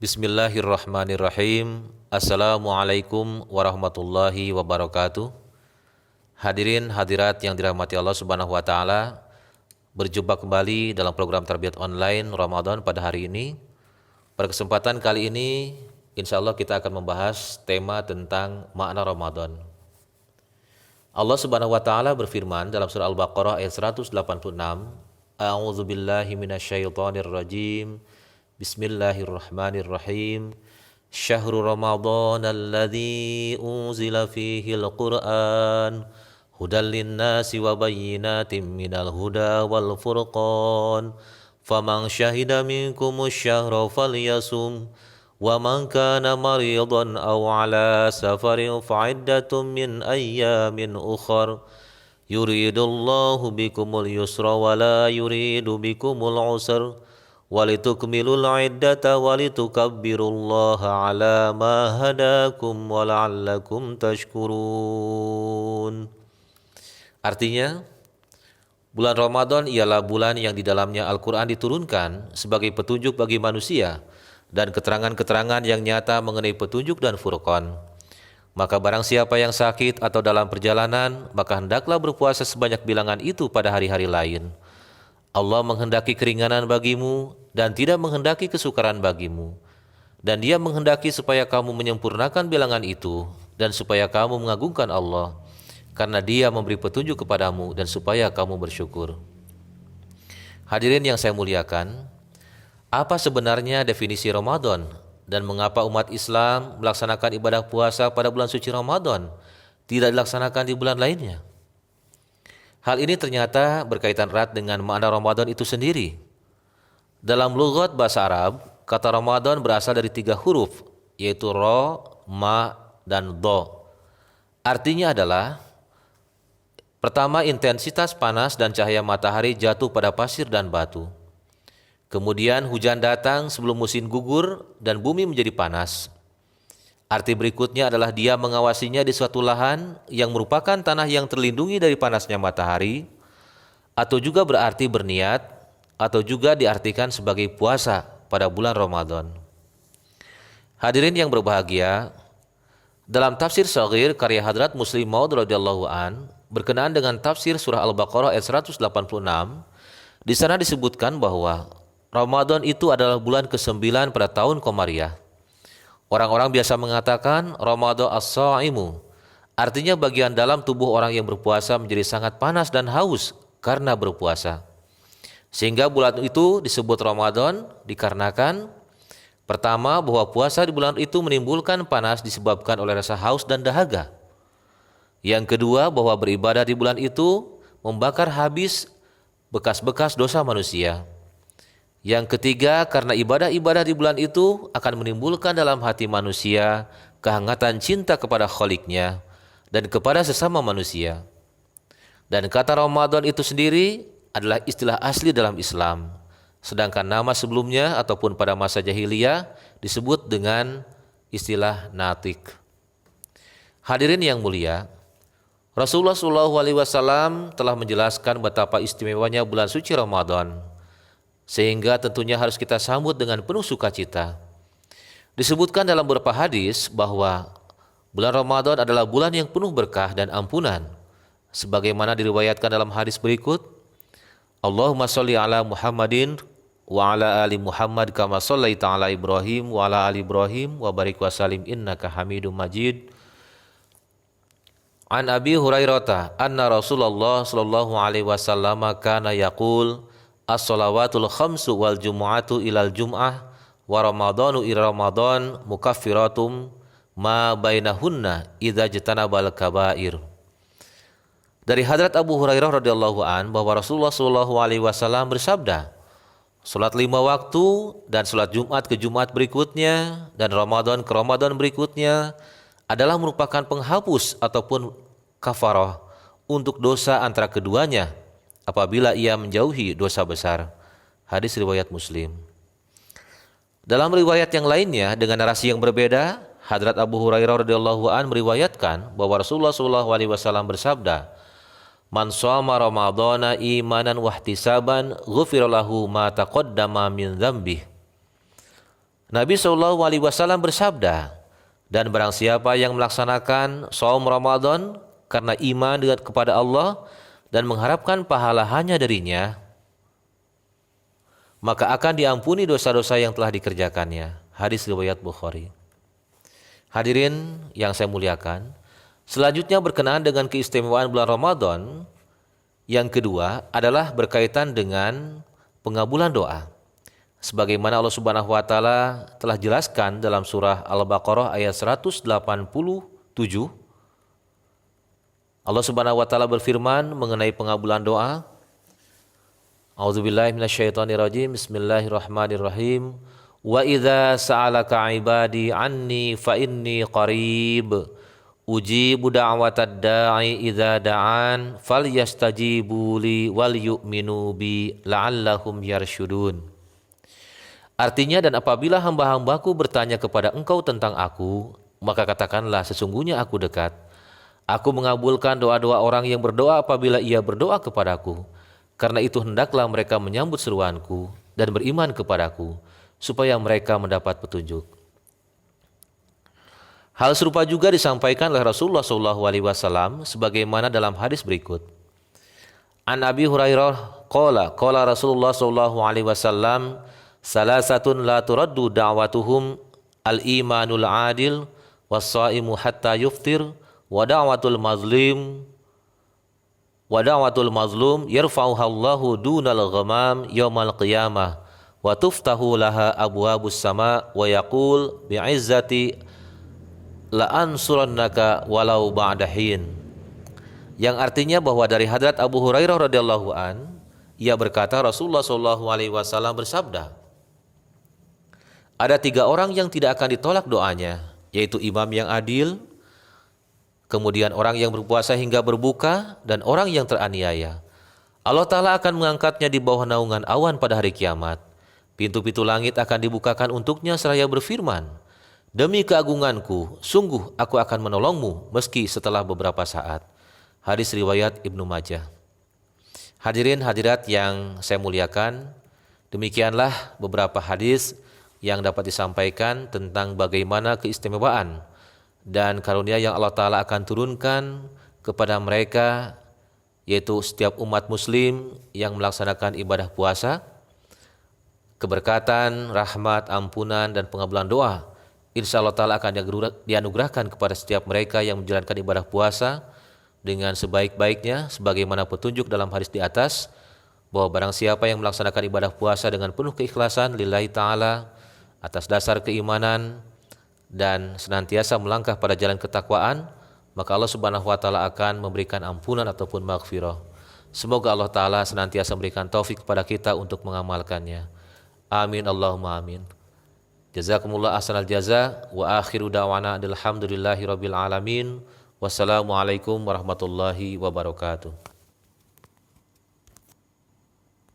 Bismillahirrahmanirrahim. Assalamualaikum warahmatullahi wabarakatuh. Hadirin hadirat yang dirahmati Allah Subhanahu wa taala, berjumpa kembali dalam program Tarbiyat Online Ramadan pada hari ini. Pada kesempatan kali ini, insya Allah kita akan membahas tema tentang makna Ramadan. Allah Subhanahu wa taala berfirman dalam surah Al-Baqarah ayat 186, A'udzubillahi minasyaitonirrajim. Bismillahirrahmanirrahim. Syahrul Ramadan alladzi unzila fihil Qur'an hudal linnasi wa bayyinatin minal huda wal furqan. Faman syahida minkumus syahra falyasum wa man kana maridan aw ala safarin fa'iddatun min ayyamin ukhar. Yuridullahu bikumul yusra wa la yuridu bikumul usra walitukmilul iddata walitukabbirullaha ala ma hadakum wa la'allakum tashkurun. Artinya, bulan Ramadan ialah bulan yang di dalamnya Al-Quran diturunkan sebagai petunjuk bagi manusia dan keterangan-keterangan yang nyata mengenai petunjuk dan furqan. Maka barang siapa yang sakit atau dalam perjalanan, maka hendaklah berpuasa sebanyak bilangan itu pada hari-hari lain. Allah menghendaki keringanan bagimu dan tidak menghendaki kesukaran bagimu. Dan Dia menghendaki supaya kamu menyempurnakan bilangan itu dan supaya kamu mengagungkan Allah, karena Dia memberi petunjuk kepadamu dan supaya kamu bersyukur. Hadirin yang saya muliakan, apa sebenarnya definisi Ramadan dan mengapa umat Islam melaksanakan ibadah puasa pada bulan suci Ramadan tidak dilaksanakan di bulan lainnya? Hal ini ternyata berkaitan erat dengan makna Ramadan itu sendiri. Dalam lughat bahasa Arab, kata Ramadan berasal dari 3 huruf, yaitu ra, ma, dan do. Artinya adalah, pertama, intensitas panas dan cahaya matahari jatuh pada pasir dan batu. Kemudian hujan datang sebelum musim gugur dan bumi menjadi panas. Arti berikutnya adalah Dia mengawasinya di suatu lahan yang merupakan tanah yang terlindungi dari panasnya matahari, atau juga berarti berniat, atau juga diartikan sebagai puasa pada bulan Ramadan. Hadirin yang berbahagia, dalam tafsir Shaghir karya Hadrat Muslim Maud radhiyallahu an berkenaan dengan tafsir surah Al-Baqarah ayat 186, di sana disebutkan bahwa Ramadan itu adalah bulan ke-9 pada tahun Qamariyah. Orang-orang biasa mengatakan Ramadan as-sa'imu, artinya bagian dalam tubuh orang yang berpuasa menjadi sangat panas dan haus karena berpuasa. Sehingga bulan itu disebut Ramadan dikarenakan, pertama, bahwa puasa di bulan itu menimbulkan panas disebabkan oleh rasa haus dan dahaga. Yang kedua, bahwa beribadah di bulan itu membakar habis bekas-bekas dosa manusia. Yang ketiga, karena ibadah-ibadah di bulan itu akan menimbulkan dalam hati manusia kehangatan cinta kepada Khalik-Nya dan kepada sesama manusia. Dan kata Ramadan itu sendiri adalah istilah asli dalam Islam, sedangkan nama sebelumnya ataupun pada masa jahiliyah disebut dengan istilah natik. Hadirin yang mulia, Rasulullah SAW telah menjelaskan betapa istimewanya bulan suci Ramadan, sehingga tentunya harus kita sambut dengan penuh sukacita. Disebutkan dalam beberapa hadis bahwa bulan Ramadan adalah bulan yang penuh berkah dan ampunan, sebagaimana diriwayatkan dalam hadis berikut, Allahumma sholli ala Muhammadin wa ala ali Muhammad kama shallaita ala Ibrahim wa ala ali Ibrahim wa barik wa salim innaka Hamidum Majid. An Abi Hurairah anna Rasulullah sallallahu alaihi wasallam kana yaqul as-salawatul khamsu wal jumu'atu ilal jum'ah wa ramadhanu ila ramadhan mukaffiratum ma bainahunna idza jatanabal kabair. Dari Hadrat Abu Hurairah radhiyallahu an bahwa Rasulullah sallallahu alaihi wasallam bersabda, salat 5 waktu dan salat Jumat ke Jumat berikutnya dan Ramadan ke Ramadan berikutnya adalah merupakan penghapus ataupun kafarah untuk dosa antara keduanya apabila ia menjauhi dosa besar. Hadis riwayat Muslim. Dalam riwayat yang lainnya dengan narasi yang berbeda, Hadrat Abu Hurairah radhiyallahu an meriwayatkan bahwa Rasulullah SAW bersabda, "Man shoma Ramadhana imanan wa ihtisaban, ghufira lahu ma taqaddama min dzambih." Nabi SAW bersabda, dan barang siapa yang melaksanakan shaum Ramadan karena iman kepada Allah dan mengharapkan pahala hanya darinya, maka akan diampuni dosa-dosa yang telah dikerjakannya. Hadis riwayat Bukhari. Hadirin yang saya muliakan, selanjutnya berkenaan dengan keistimewaan bulan Ramadan, yang kedua adalah berkaitan dengan pengabulan doa. Sebagaimana Allah Subhanahu wa taala telah jelaskan dalam surah Al-Baqarah ayat 187, Allah Subhanahu wa taala berfirman mengenai pengabulan doa. A'udzubillahi minasyaitonirrajim. Bismillahirrahmanirrahim. Wa idza sa'alaka 'ibadi 'anni fa inni qarib ujibu da'watad da'i idza da'an falyastajibu li wal yu'minu bi la'allahum yarsyudun. Artinya, dan apabila hamba-hambaku bertanya kepada engkau tentang aku, maka katakanlah sesungguhnya aku dekat. Aku mengabulkan doa-doa orang yang berdoa apabila ia berdoa kepadaku. Karena itu hendaklah mereka menyambut seruanku dan beriman kepadaku, supaya mereka mendapat petunjuk. Hal serupa juga disampaikan oleh Rasulullah SAW sebagaimana dalam hadis berikut. An Abi Hurairah qala Rasulullah SAW, salasatun la turaddu da'watuhum al-imanul adil was-saimu hatta yuftir wa da'watul mazlum yarfa'uha Allahu dunal ghamam yaumal qiyamah wa tuftahu laha abwabus sama wa yaqul bi'izzati la ansurannaka walau ba'da hin. Yang artinya bahwa dari hadrat Abu Hurairah radhiyallahu an, ia berkata Rasulullah SAW bersabda, ada 3 orang yang tidak akan ditolak doanya, yaitu imam yang adil, kemudian orang yang berpuasa hingga berbuka, dan orang yang teraniaya. Allah Ta'ala akan mengangkatnya di bawah naungan awan pada hari kiamat. Pintu-pintu langit akan dibukakan untuknya seraya berfirman, demi keagunganku, sungguh aku akan menolongmu meski setelah beberapa saat. Hadis riwayat Ibnu Majah. Hadirin hadirat yang saya muliakan, demikianlah beberapa hadis yang dapat disampaikan tentang bagaimana keistimewaan dan karunia yang Allah Ta'ala akan turunkan kepada mereka, yaitu setiap umat muslim yang melaksanakan ibadah puasa, keberkatan, rahmat, ampunan, dan pengabulan doa. Insya Allah Ta'ala akan dianugerahkan kepada setiap mereka yang menjalankan ibadah puasa dengan sebaik-baiknya, sebagaimana petunjuk dalam hadis di atas, bahwa barang siapa yang melaksanakan ibadah puasa dengan penuh keikhlasan lillahi ta'ala, atas dasar keimanan dan senantiasa melangkah pada jalan ketakwaan, maka Allah Subhanahu wa taala akan memberikan ampunan ataupun maghfirah. Semoga Allah Ta'ala senantiasa memberikan taufik kepada kita untuk mengamalkannya. Amin Allahumma amin. Jazakumullah ahsanal jaza wa akhiru da'wana alhamdulillahi rabbil alamin. Wassalamualaikum warahmatullahi wabarakatuh.